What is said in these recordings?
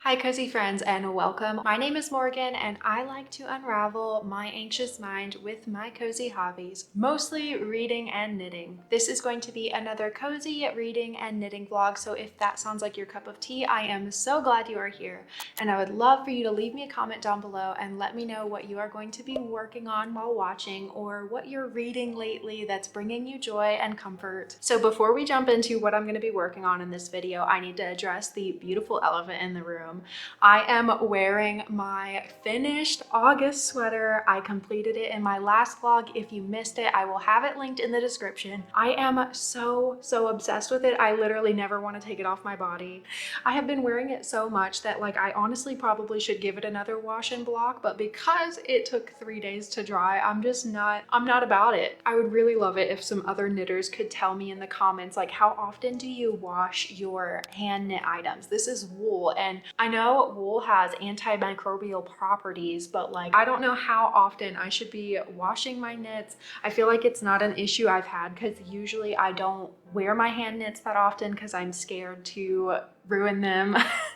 Hi cozy friends and welcome. My name is Morgan and I like to unravel my anxious mind with my cozy hobbies, mostly reading and knitting. This is going to be another cozy reading and knitting vlog, so if that sounds like your cup of tea, I am so glad you are here. And I would love for you to leave me a comment down below and let me know what you are going to be working on while watching or what you're reading lately that's bringing you joy and comfort. So before we jump into what I'm going to be working on in this video, I need to address the beautiful elephant in the room. I am wearing my finished August sweater. I completed it in my last vlog. If you missed it, I will have it linked in the description. I am so obsessed with it. I literally never want to take it off my body. I have been wearing it so much that I honestly probably should give it another wash and block, but because it took 3 days to dry, I'm not about it. I would really love it if some other knitters could tell me in the comments, how often do you wash your hand knit items? This is wool, and I know wool has antimicrobial properties, but I don't know how often I should be washing my knits. I feel like it's not an issue I've had because usually I don't wear my hand knits that often because I'm scared to ruin them.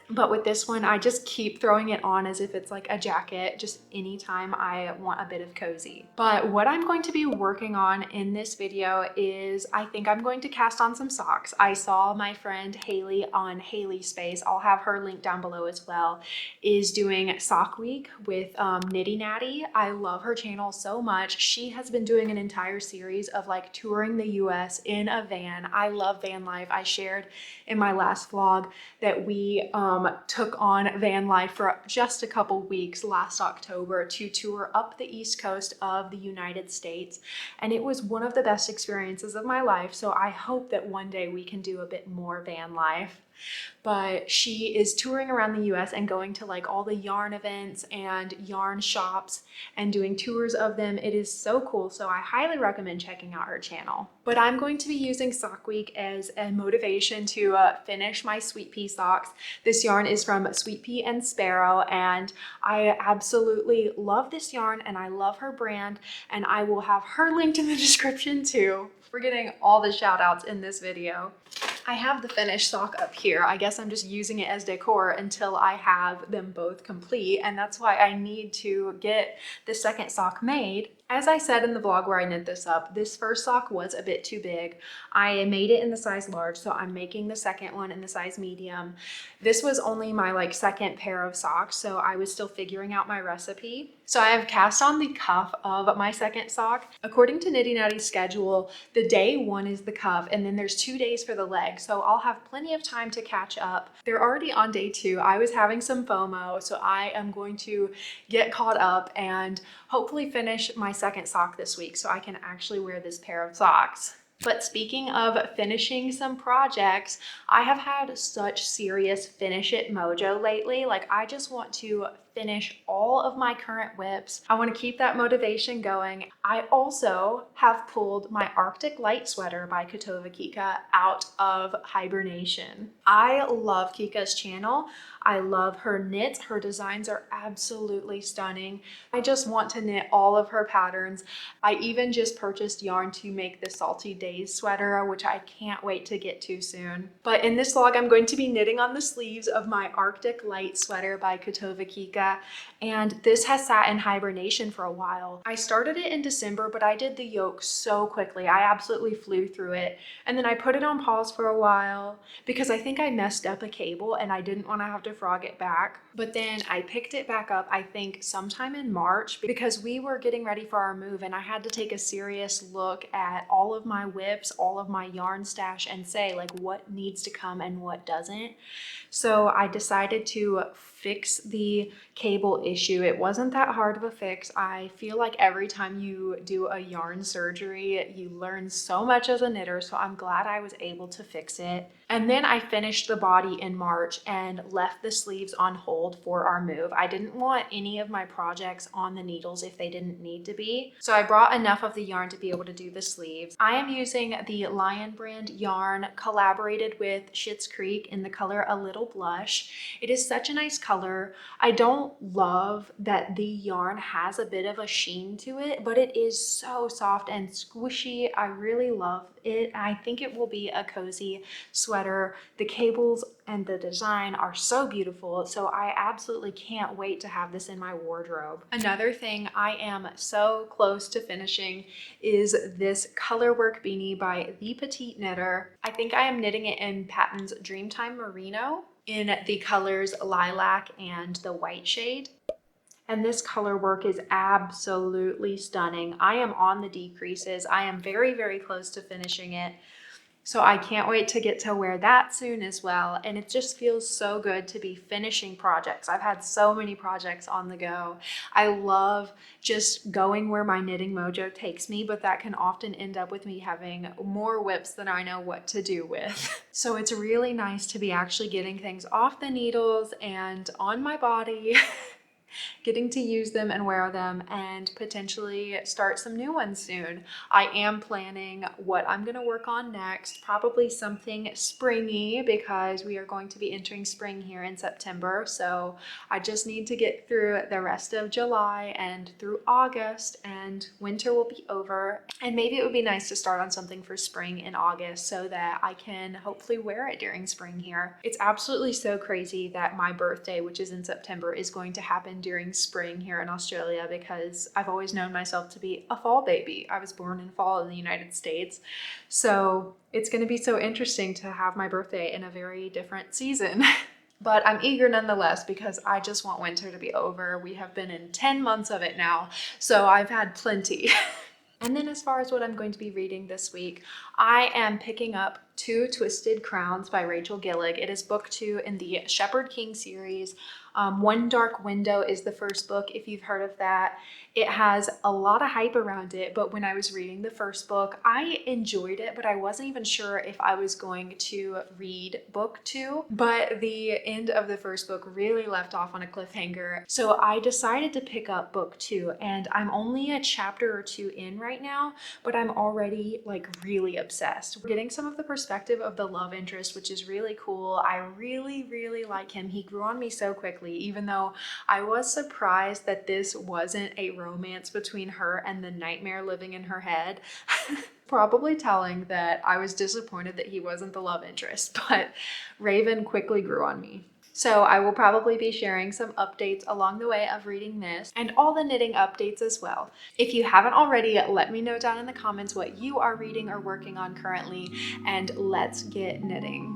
But with this one, I just keep throwing it on as if it's like a jacket, just anytime I want a bit of cozy. But what I'm going to be working on in this video is I think I'm going to cast on some socks. I saw my friend Haley on Haley Space, I'll have her link down below as well, is doing sock week with Knitty Natty. I love her channel so much. She has been doing an entire series of touring the US in a van. I love van life. I shared in my last vlog that we took on van life for just a couple weeks last October to tour up the East Coast of the United States. And it was one of the best experiences of my life. So I hope that one day we can do a bit more van life. But she is touring around the US and going to all the yarn events and yarn shops and doing tours of them. It is so cool. So I highly recommend checking out her channel. But I'm going to be using Sock Week as a motivation to finish my Sweet Pea socks. This yarn is from Sweet Pea and Sparrow, and I absolutely love this yarn and I love her brand, and I will have her linked in the description too. We're getting all the shout outs in this video. I have the finished sock up here. I guess I'm just using it as decor until I have them both complete, and that's why I need to get the second sock made. As I said in the vlog where I knit this up, this first sock was a bit too big. I made it in the size large, so I'm making the second one in the size medium. This was only my second pair of socks, so I was still figuring out my recipe. So I have cast on the cuff of my second sock. According to Knitty Natty's schedule, the day one is the cuff, and then there's 2 days for the leg. So I'll have plenty of time to catch up. They're already on day 2. I was having some FOMO, so I am going to get caught up and hopefully finish my second sock this week so I can actually wear this pair of socks. But speaking of finishing some projects, I have had such serious finish it mojo lately. I just want to finish all of my current whips. I want to keep that motivation going. I also have pulled my Arctic Light sweater by Kika out of hibernation. I love Kika's channel. I love her knits. Her designs are absolutely stunning. I just want to knit all of her patterns. I even just purchased yarn to make the Salty Days sweater, which I can't wait to get to soon. But in this vlog, I'm going to be knitting on the sleeves of my Arctic Light sweater by Kika, and this has sat in hibernation for a while. I started it in December, but I did the yoke so quickly. I absolutely flew through it, and then I put it on pause for a while because I think I messed up a cable and I didn't want to have to frog it back. But then I picked it back up, I think sometime in March, because we were getting ready for our move and I had to take a serious look at all of my whips, all of my yarn stash, and say what needs to come and what doesn't. So I decided to fix the cable issue. It wasn't that hard of a fix. I feel like every time you do a yarn surgery, you learn so much as a knitter, so I'm glad I was able to fix it. And then I finished the body in March and left the sleeves on hold for our move. I didn't want any of my projects on the needles if they didn't need to be. So I brought enough of the yarn to be able to do the sleeves. I am using the Lion brand yarn collaborated with Schitt's Creek in the color A Little Blush. It is such a nice color. I don't don't love that the yarn has a bit of a sheen to it, but it is so soft and squishy. I really love it. I think it will be a cozy sweater. The cables and the design are so beautiful, so I absolutely can't wait to have this in my wardrobe. Another thing I am so close to finishing is this colorwork beanie by The Petite Knitter. I think I am knitting it in Patton's Dreamtime Merino in the colors lilac and the white shade. And this color work is absolutely stunning. I am on the decreases. I am very, very close to finishing it. So I can't wait to get to wear that soon as well. And it just feels so good to be finishing projects. I've had so many projects on the go. I love just going where my knitting mojo takes me, but that can often end up with me having more whips than I know what to do with. So it's really nice to be actually getting things off the needles and on my body. Getting to use them and wear them and potentially start some new ones soon. I am planning what I'm going to work on next, probably something springy because we are going to be entering spring here in September. So I just need to get through the rest of July and through August, and winter will be over. And maybe it would be nice to start on something for spring in August so that I can hopefully wear it during spring here. It's absolutely so crazy that my birthday, which is in September, is going to happen during spring here in Australia because I've always known myself to be a fall baby. I was born in fall in the United States. So it's going to be so interesting to have my birthday in a very different season. But I'm eager nonetheless because I just want winter to be over. We have been in 10 months of it now, so I've had plenty. And then as far as what I'm going to be reading this week, I am picking up Two Twisted Crowns by Rachel Gillig. It is book 2 in the Shepherd King series. One Dark Window is the first book, if you've heard of that. It has a lot of hype around it, but when I was reading the first book, I enjoyed it, but I wasn't even sure if I was going to read book 2. But the end of the first book really left off on a cliffhanger. So I decided to pick up book 2, and I'm only a chapter or 2 in right now, but I'm already like really obsessed. We're getting some of the perspective of the love interest, which is really cool. I really, really like him. He grew on me so quickly, even though I was surprised that this wasn't a romance between her and the nightmare living in her head. Probably telling that I was disappointed that he wasn't the love interest, but Raven quickly grew on me. So I will probably be sharing some updates along the way of reading this and all the knitting updates as well. If you haven't already, let me know down in the comments what you are reading or working on currently, and let's get knitting.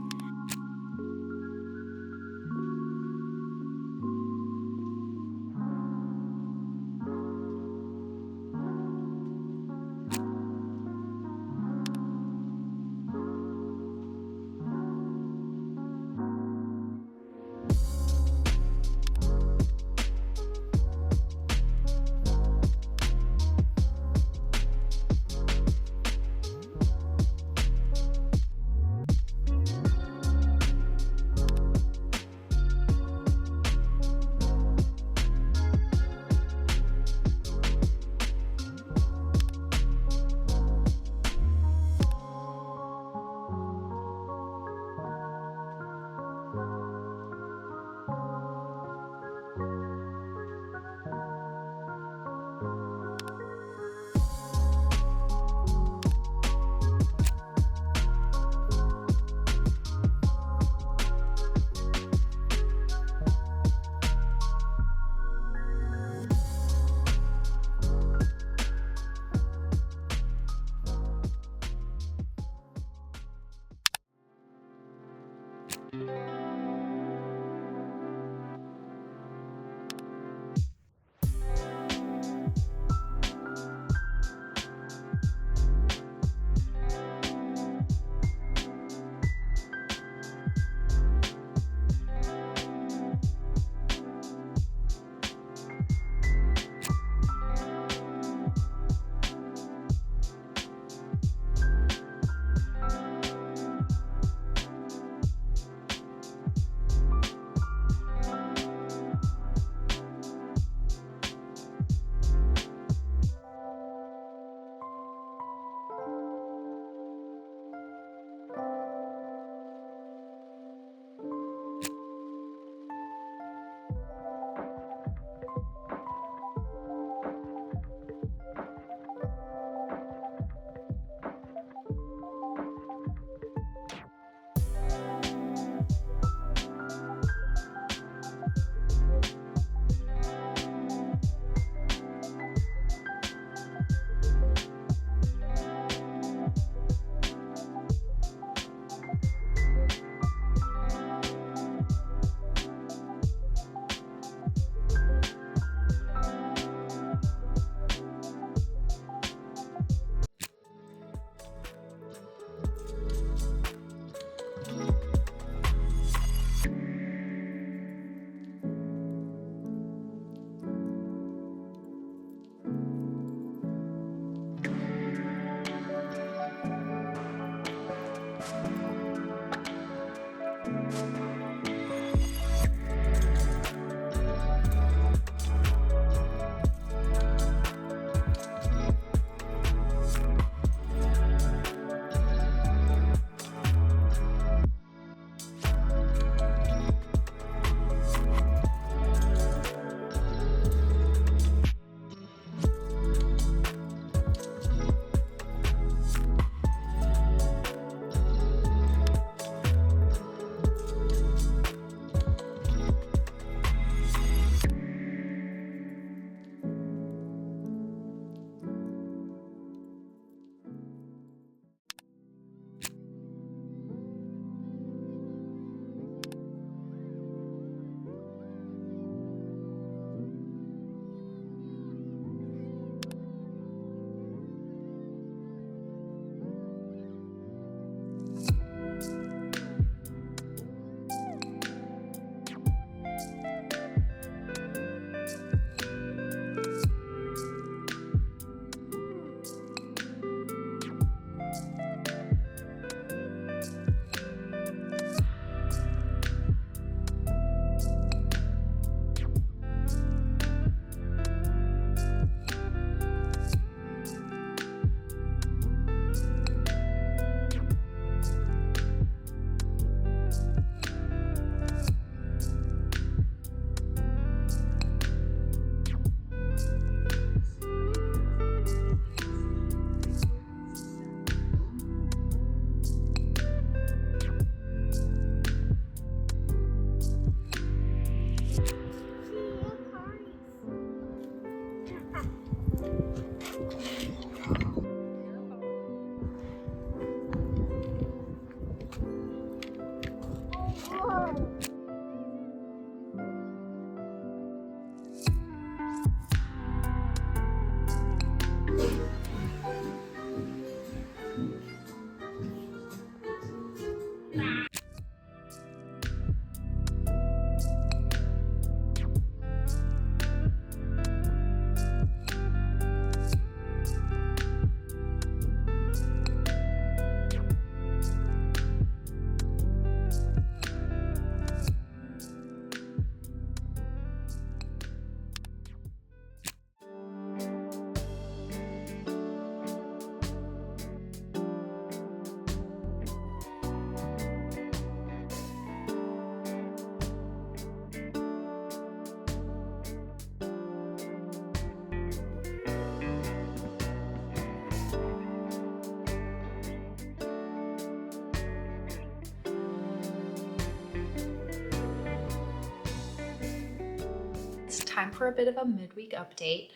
It's time for a bit of a midweek update.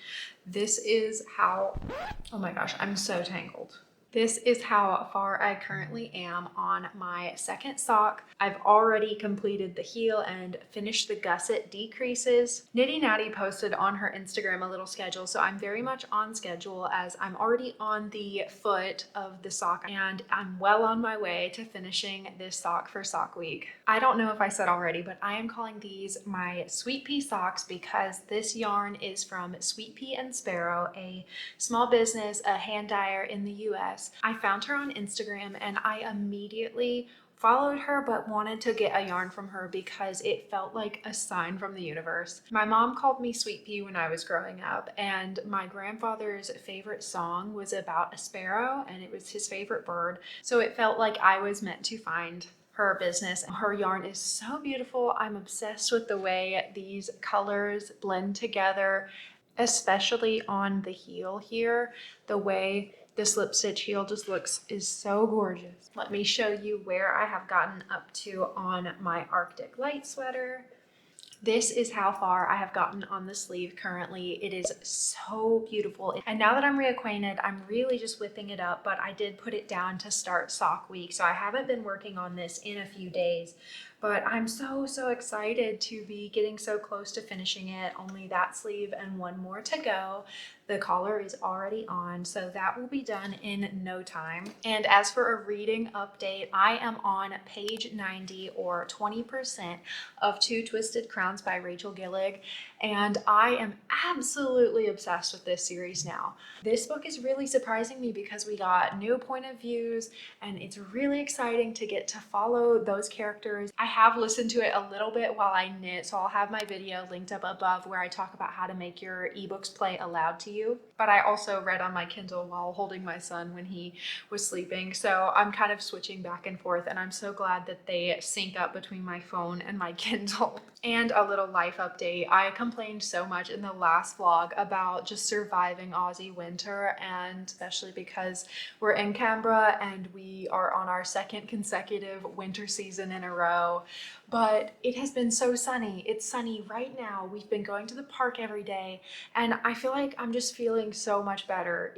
This is how, oh my gosh, I'm so tangled. This is how far I currently am on my second sock. I've already completed the heel and finished the gusset decreases. Knitty Natty posted on her Instagram a little schedule, so I'm very much on schedule as I'm already on the foot of the sock and I'm well on my way to finishing this sock for sock week. I don't know if I said already, but I am calling these my Sweet Pea socks because this yarn is from Sweet Pea and Sparrow, a small business, a hand dyer in the US. I found her on Instagram and I immediately followed her but wanted to get a yarn from her because it felt like a sign from the universe. My mom called me Sweet Pea when I was growing up, and my grandfather's favorite song was about a sparrow and it was his favorite bird, so it felt like I was meant to find her business. Her yarn is so beautiful. I'm obsessed with the way these colors blend together, especially on the heel here. The way the slip stitch heel just is so gorgeous. Let me show you where I have gotten up to on my Arctic light sweater. This is how far I have gotten on the sleeve currently. It is so beautiful. And now that I'm reacquainted, I'm really just whipping it up, but I did put it down to start sock week. So I haven't been working on this in a few days, but I'm so excited to be getting so close to finishing it. Only that sleeve and one more to go. The collar is already on, so that will be done in no time. And as for a reading update, I am on page 90, or 20% of Two Twisted Crowns by Rachel Gillig, and I am absolutely obsessed with this series now. This book is really surprising me because we got new point of views, and it's really exciting to get to follow those characters. I have listened to it a little bit while I knit, so I'll have my video linked up above where I talk about how to make your ebooks play aloud to you. But I also read on my Kindle while holding my son when he was sleeping, so I'm kind of switching back and forth, and I'm so glad that they sync up between my phone and my Kindle. And a little life update. I complained so much in the last vlog about just surviving Aussie winter, and especially because we're in Canberra and we are on our second consecutive winter season in a row. But it has been so sunny. It's sunny right now. We've been going to the park every day, and I feel like I'm just feeling so much better.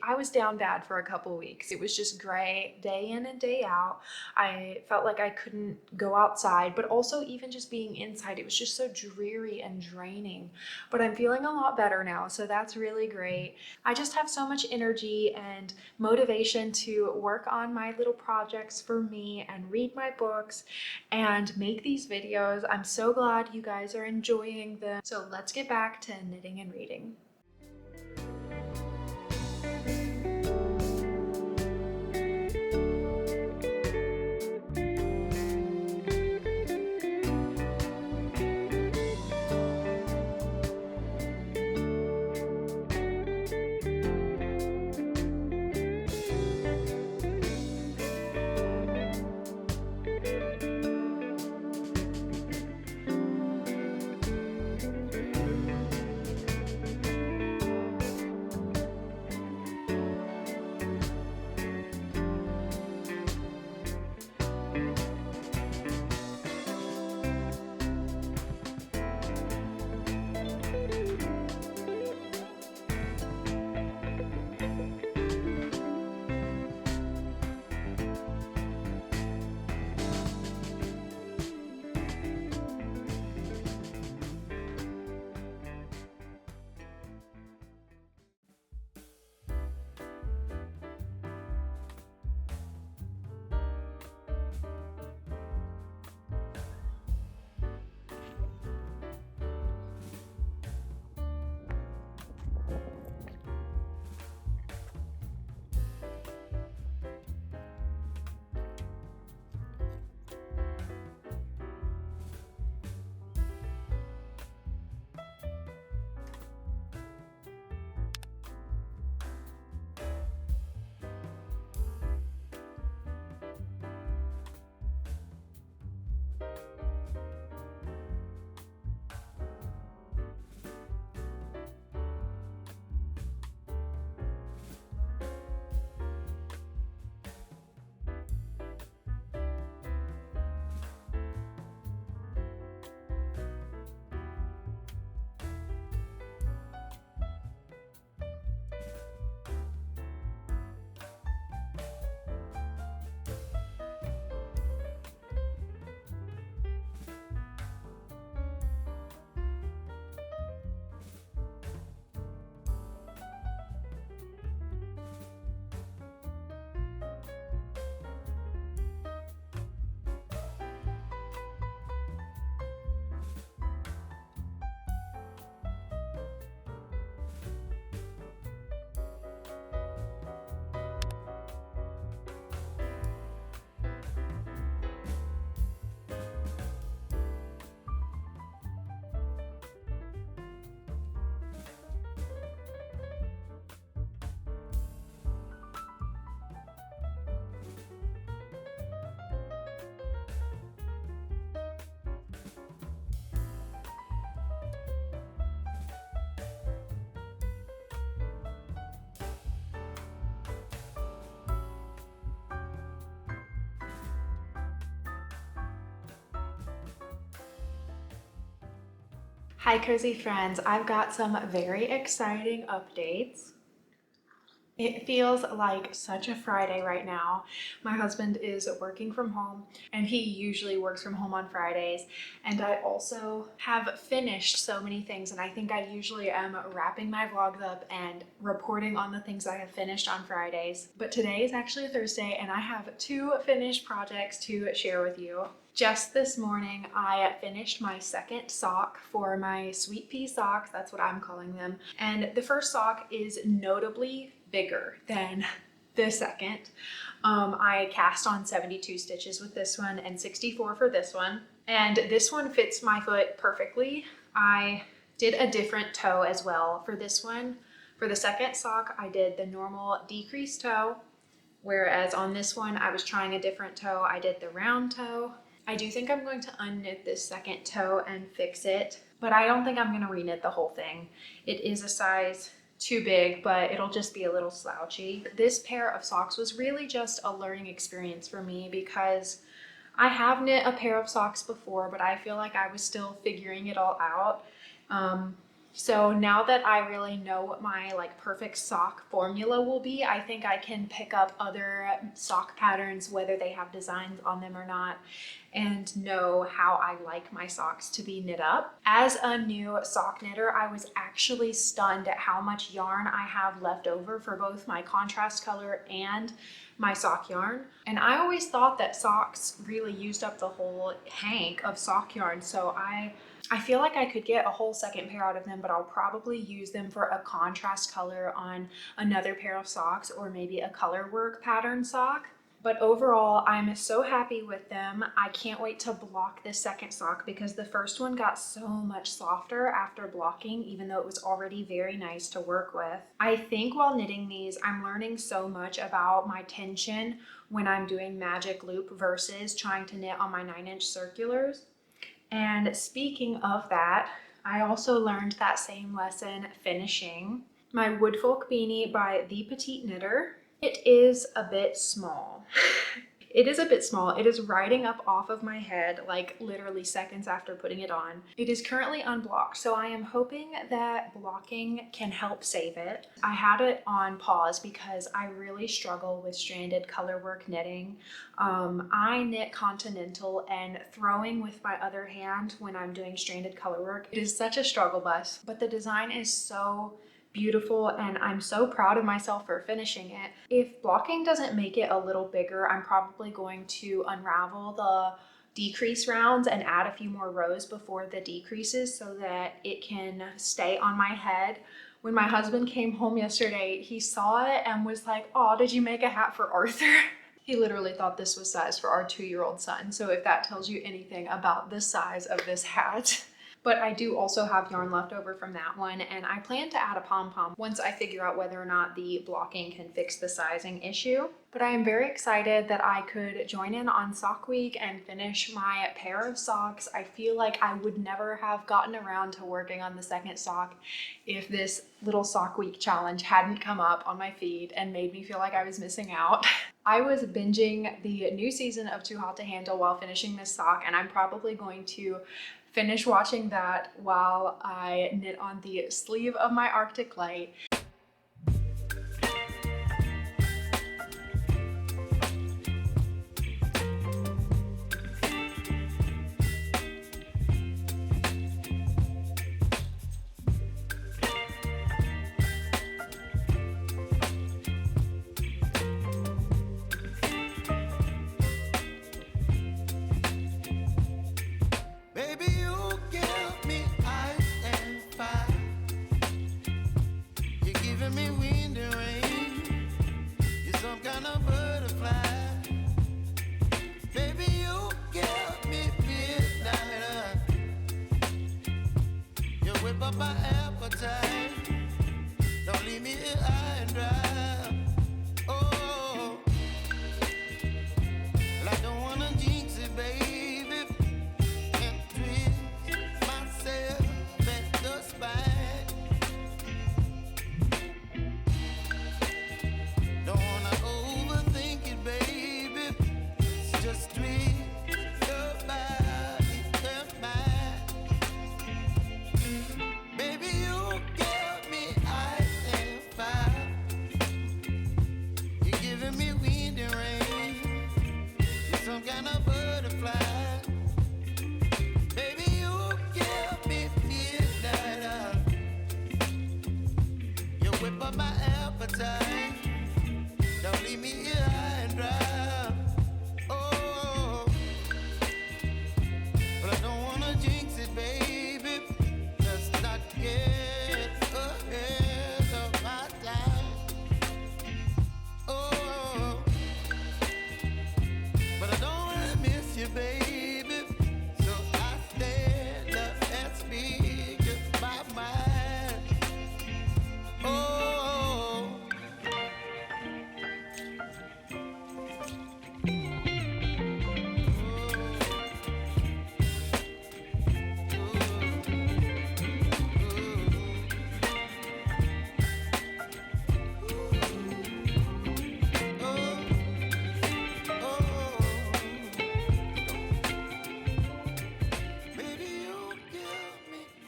I was down bad for a couple weeks. It was just gray day in and day out. I felt like I couldn't go outside, but also even just being inside, it was just so dreary and draining. But I'm feeling a lot better now, so that's really great. I just have so much energy and motivation to work on my little projects for me and read my books and make these videos. I'm so glad you guys are enjoying them. So let's get back to knitting and reading. Hi cozy friends, I've got some very exciting updates. It feels like such a Friday right now. My husband is working from home and he usually works from home on Fridays. And I also have finished so many things, and I think I usually am wrapping my vlogs up and reporting on the things I have finished on Fridays. But today is actually a Thursday and I have 2 finished projects to share with you. Just this morning, I finished my second sock for my sweet pea socks. That's what I'm calling them. And the first sock is notably bigger than the second. I cast on 72 stitches with this one and 64 for this one. And this one fits my foot perfectly. I did a different toe as well for this one. For the second sock, I did the normal decreased toe, whereas on this one, I was trying a different toe. I did the round toe. I do think I'm going to unknit this second toe and fix it, but I don't think I'm going to reknit the whole thing. It is a size too big, but it'll just be a little slouchy. This pair of socks was really just a learning experience for me because I have knit a pair of socks before, but I feel like I was still figuring it all out. So now that I really know what my perfect sock formula will be, I think I can pick up other sock patterns, whether they have designs on them or not, and know how I like my socks to be knit up. As a new sock knitter, I was actually stunned at how much yarn I have left over for both my contrast color and my sock yarn. And I always thought that socks really used up the whole hank of sock yarn, so I feel like I could get a whole second pair out of them, but I'll probably use them for a contrast color on another pair of socks or maybe a color work pattern sock. But overall, I'm so happy with them. I can't wait to block this second sock because the first one got so much softer after blocking, even though it was already very nice to work with. I think while knitting these, I'm learning so much about my tension when I'm doing magic loop versus trying to knit on my 9-inch circulars. And speaking of that, I also learned that same lesson finishing my woodfolk beanie by The Petite Knitter. It is a bit small. It is a bit small. It is riding up off of my head literally seconds after putting it on. It is currently unblocked, so I am hoping that blocking can help save it. I had it on pause because I really struggle with stranded colorwork knitting. I knit continental, and throwing with my other hand when I'm doing stranded colorwork, it is such a struggle bus, but the design is so beautiful and I'm so proud of myself for finishing it. If blocking doesn't make it a little bigger, I'm probably going to unravel the decrease rounds and add a few more rows before the decreases so that it can stay on my head. When my husband came home yesterday, he saw it and was like, "Oh, did you make a hat for Arthur?" He literally thought this was size for our 2-year-old son. So if that tells you anything about the size of this hat. But I do also have yarn left over from that one, and I plan to add a pom-pom once I figure out whether or not the blocking can fix the sizing issue. But I am very excited that I could join in on Sock Week and finish my pair of socks. I feel like I would never have gotten around to working on the second sock if this little Sock Week challenge hadn't come up on my feed and made me feel like I was missing out. I was binging the new season of Too Hot to Handle while finishing this sock, and I'm probably going to finish watching that while I knit on the sleeve of my Arctic Light.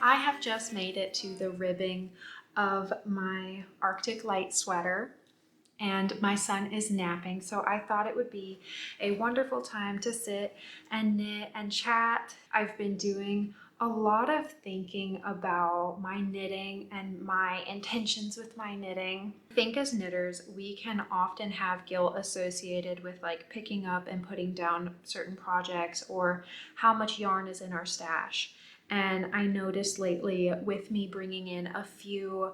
I have just made it to the ribbing of my Arctic light sweater, and my son is napping, so I thought it would be a wonderful time to sit and knit and chat. I've been doing a lot of thinking about my knitting and my intentions with my knitting. I think as knitters, we can often have guilt associated with like picking up and putting down certain projects or how much yarn is in our stash. And I noticed lately with me bringing in a few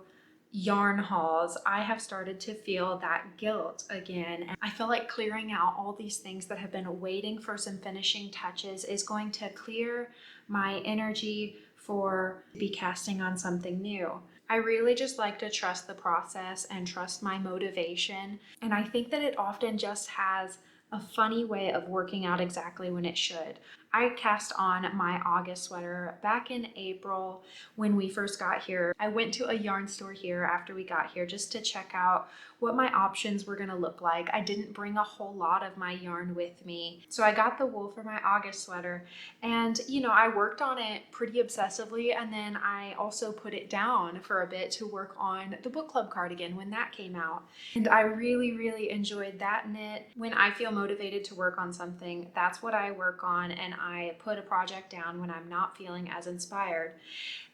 yarn hauls, I have started to feel that guilt again. And I feel like clearing out all these things that have been waiting for some finishing touches is going to clear my energy for be casting on something new. I really just like to trust the process and trust my motivation. And I think that it often just has a funny way of working out exactly when it should. I cast on my August sweater back in April when we first got here. I went to a yarn store here after we got here just to check out what my options were gonna look like. I didn't bring a whole lot of my yarn with me. So I got the wool for my August sweater, and I worked on it pretty obsessively, and then I also put it down for a bit to work on the book club cardigan when that came out. And I really enjoyed that knit. When I feel motivated to work on something, that's what I work on, and I put a project down when I'm not feeling as inspired.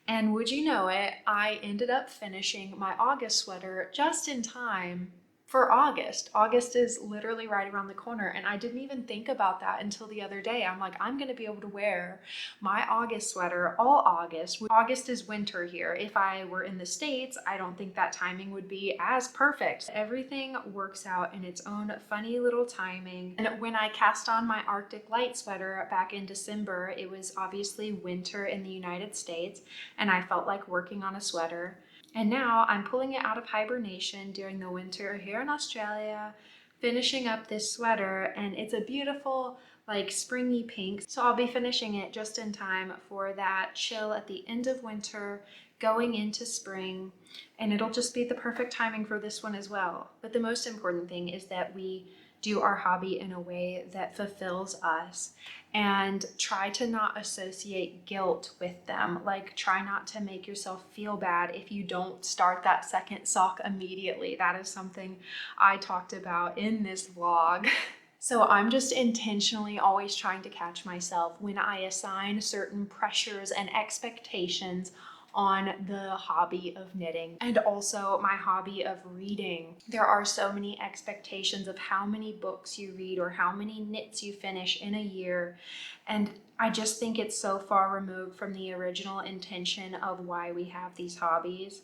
And would you know it, I ended up finishing my August sweater just in time for August. August is literally right around the corner, and I didn't even think about that until the other day. I'm like, I'm gonna be able to wear my August sweater all August. August is winter here. If I were in the States, I don't think that timing would be as perfect. Everything works out in its own funny little timing. And when I cast on my Arctic light sweater back in December, it was obviously winter in the United States, and I felt like working on a sweater. And now I'm pulling it out of hibernation during the winter here in Australia, finishing up this sweater, and it's a beautiful like springy pink. So I'll be finishing it just in time for that chill at the end of winter, going into spring, and it'll just be the perfect timing for this one as well. But the most important thing is that we do our hobby in a way that fulfills us, and try to not associate guilt with them. Like, try not to make yourself feel bad if you don't start that second sock immediately. That is something I talked about in this vlog. So I'm just intentionally always trying to catch myself when I assign certain pressures and expectations on the hobby of knitting and also my hobby of reading. There are so many expectations of how many books you read or how many knits you finish in a year, and I just think it's so far removed from the original intention of why we have these hobbies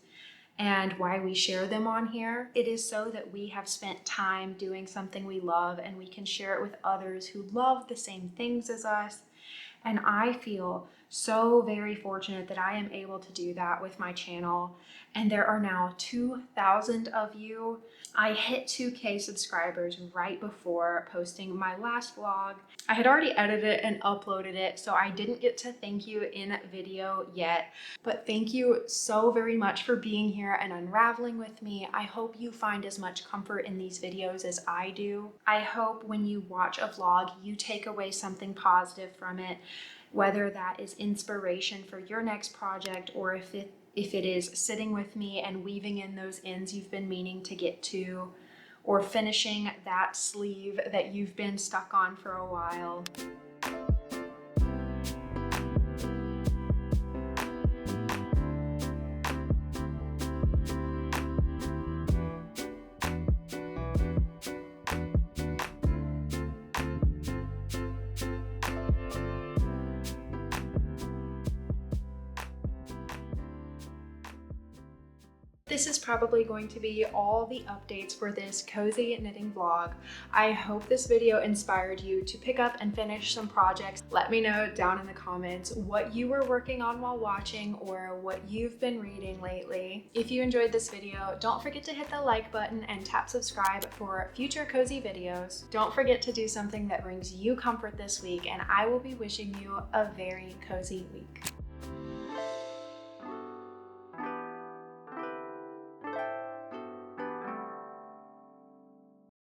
and why we share them on here. It is so that we have spent time doing something we love and we can share it with others who love the same things as us. And I feel so very fortunate that I am able to do that with my channel. And there are now 2,000 of you. I hit 2K subscribers right before posting my last vlog. I had already edited it and uploaded it, so I didn't get to thank you in video yet. But thank you so very much for being here and unraveling with me. I hope you find as much comfort in these videos as I do. I hope when you watch a vlog, you take away something positive from it, whether that is inspiration for your next project, or if it is sitting with me and weaving in those ends you've been meaning to get to, or finishing that sleeve that you've been stuck on for a while. This is probably going to be all the updates for this cozy knitting vlog. I hope this video inspired you to pick up and finish some projects. Let me know down in the comments what you were working on while watching or what you've been reading lately. If you enjoyed this video, don't forget to hit the like button and tap subscribe for future cozy videos. Don't forget to do something that brings you comfort this week, and I will be wishing you a very cozy week.